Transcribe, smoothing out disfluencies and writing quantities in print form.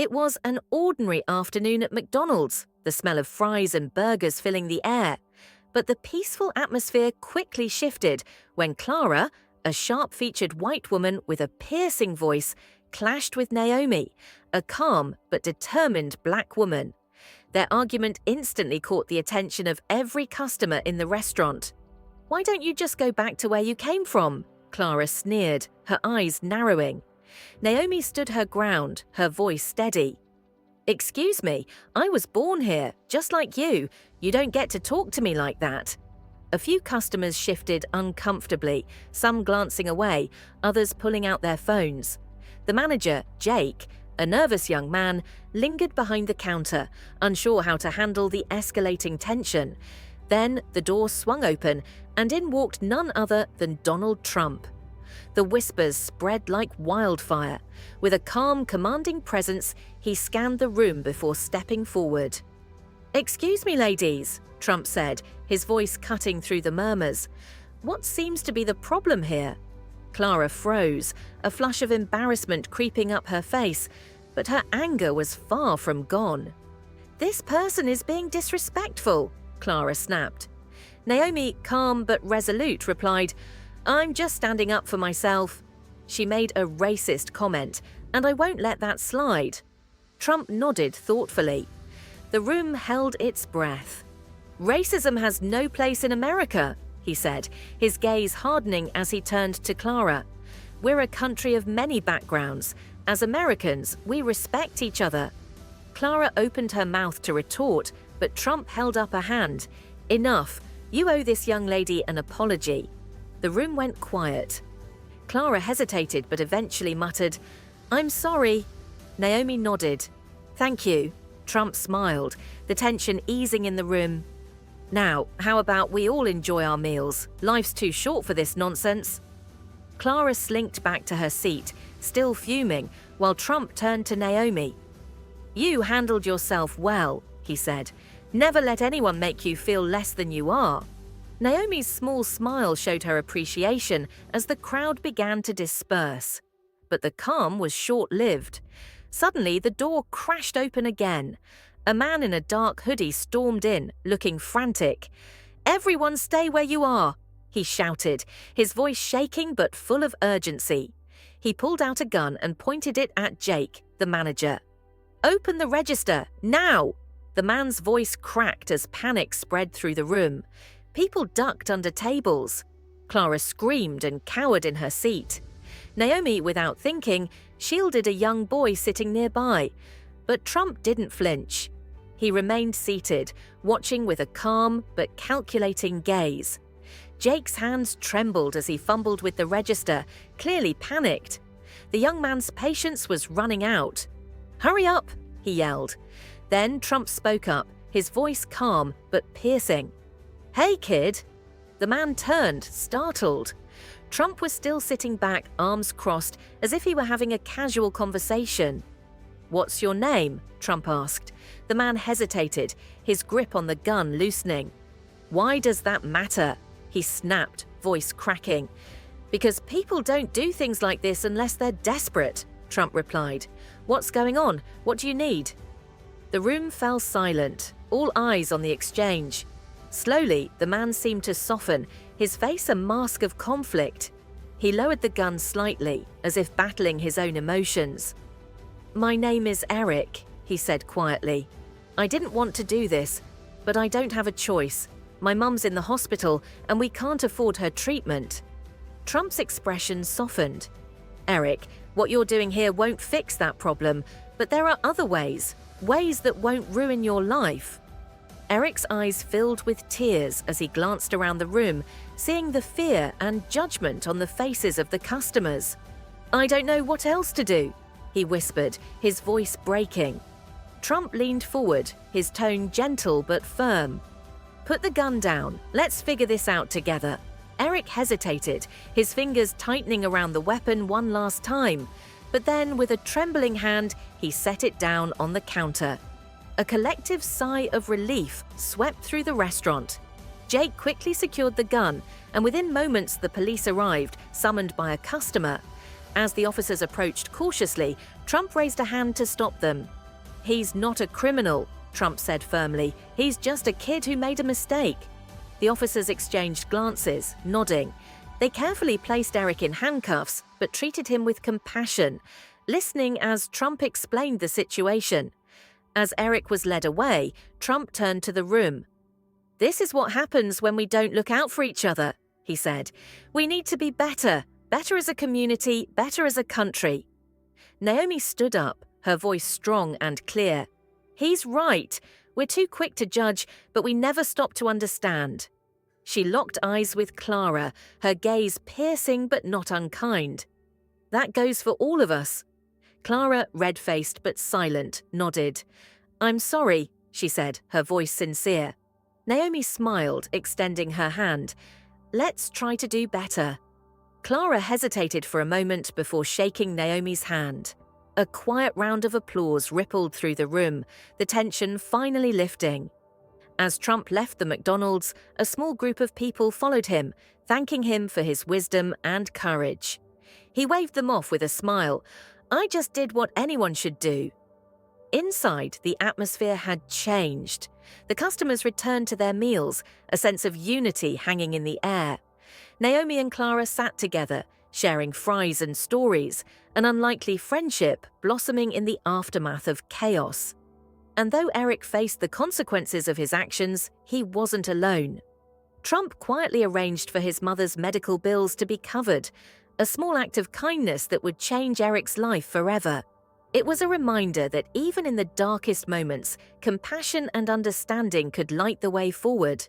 It was an ordinary afternoon at McDonald's, the smell of fries and burgers filling the air. But the peaceful atmosphere quickly shifted when Clara, a sharp-featured white woman with a piercing voice, clashed with Naomi, a calm but determined black woman. Their argument instantly caught the attention of every customer in the restaurant. "Why don't you just go back to where you came from?" Clara sneered, her eyes narrowing. Naomi stood her ground, her voice steady. "Excuse me, I was born here, just like you. You don't get to talk to me like that." A few customers shifted uncomfortably, some glancing away, others pulling out their phones. The manager, Jake, a nervous young man, lingered behind the counter, unsure how to handle the escalating tension. Then the door swung open, and in walked none other than Donald Trump. The whispers spread like wildfire. With a calm, commanding presence, he scanned the room before stepping forward. "Excuse me, ladies," Trump said, his voice cutting through the murmurs. "What seems to be the problem here?" Clara froze, a flush of embarrassment creeping up her face, but her anger was far from gone. "This person is being disrespectful," Clara snapped. Naomi, calm but resolute, replied, "I'm just standing up for myself." She made a racist comment, and I won't let that slide. Trump nodded thoughtfully. The room held its breath. "Racism has no place in America," he said, his gaze hardening as he turned to Clara. "We're a country of many backgrounds. As Americans, we respect each other." Clara opened her mouth to retort, but Trump held up a hand. "Enough. You owe this young lady an apology." The room went quiet. Clara hesitated but eventually muttered, "I'm sorry." Naomi nodded. "Thank you." Trump smiled, the tension easing in the room. "Now, how about we all enjoy our meals? Life's too short for this nonsense." Clara slinked back to her seat, still fuming, while Trump turned to Naomi. "You handled yourself well," he said. "Never let anyone make you feel less than you are." Naomi's small smile showed her appreciation as the crowd began to disperse. But the calm was short-lived. Suddenly, the door crashed open again. A man in a dark hoodie stormed in, looking frantic. "Everyone stay where you are," he shouted, his voice shaking but full of urgency. He pulled out a gun and pointed it at Jake, the manager. "Open the register, now!" The man's voice cracked as panic spread through the room. People ducked under tables. Clara screamed and cowered in her seat. Naomi, without thinking, shielded a young boy sitting nearby. But Trump didn't flinch. He remained seated, watching with a calm but calculating gaze. Jake's hands trembled as he fumbled with the register, clearly panicked. The young man's patience was running out. "Hurry up," he yelled. Then Trump spoke up, his voice calm but piercing. "Hey, kid." The man turned, startled. Trump was still sitting back, arms crossed, as if he were having a casual conversation. "What's your name?" Trump asked. The man hesitated, his grip on the gun loosening. "Why does that matter?" he snapped, voice cracking. "Because people don't do things like this unless they're desperate," Trump replied. "What's going on? What do you need?" The room fell silent, all eyes on the exchange. Slowly, the man seemed to soften, his face a mask of conflict. He lowered the gun slightly, as if battling his own emotions. "My name is Eric," he said quietly. "I didn't want to do this, but I don't have a choice. My mum's in the hospital, and we can't afford her treatment." Trump's expression softened. "Eric, what you're doing here won't fix that problem, but there are other ways that won't ruin your life." Eric's eyes filled with tears as he glanced around the room, seeing the fear and judgment on the faces of the customers. "I don't know what else to do," he whispered, his voice breaking. Trump leaned forward, his tone gentle but firm. "Put the gun down. Let's figure this out together." Eric hesitated, his fingers tightening around the weapon one last time. But then, with a trembling hand, he set it down on the counter. A collective sigh of relief swept through the restaurant. Jake quickly secured the gun, and within moments the police arrived, summoned by a customer. As the officers approached cautiously, Trump raised a hand to stop them. "He's not a criminal," Trump said firmly. "He's just a kid who made a mistake." The officers exchanged glances, nodding. They carefully placed Eric in handcuffs, but treated him with compassion, listening as Trump explained the situation. As Eric was led away, Trump turned to the room. "This is what happens when we don't look out for each other," he said. "We need to be better as a community, better as a country." Naomi stood up, her voice strong and clear. "He's right. We're too quick to judge, but we never stop to understand." She locked eyes with Clara, her gaze piercing but not unkind. "That goes for all of us." Clara, red-faced but silent, nodded. "I'm sorry," she said, her voice sincere. Naomi smiled, extending her hand. "Let's try to do better." Clara hesitated for a moment before shaking Naomi's hand. A quiet round of applause rippled through the room, the tension finally lifting. As Trump left the McDonald's, a small group of people followed him, thanking him for his wisdom and courage. He waved them off with a smile. "I just did what anyone should do." Inside, the atmosphere had changed. The customers returned to their meals, a sense of unity hanging in the air. Naomi and Clara sat together, sharing fries and stories, an unlikely friendship blossoming in the aftermath of chaos. And though Eric faced the consequences of his actions, he wasn't alone. Trump quietly arranged for his mother's medical bills to be covered, a small act of kindness that would change Eric's life forever. It was a reminder that even in the darkest moments, compassion and understanding could light the way forward.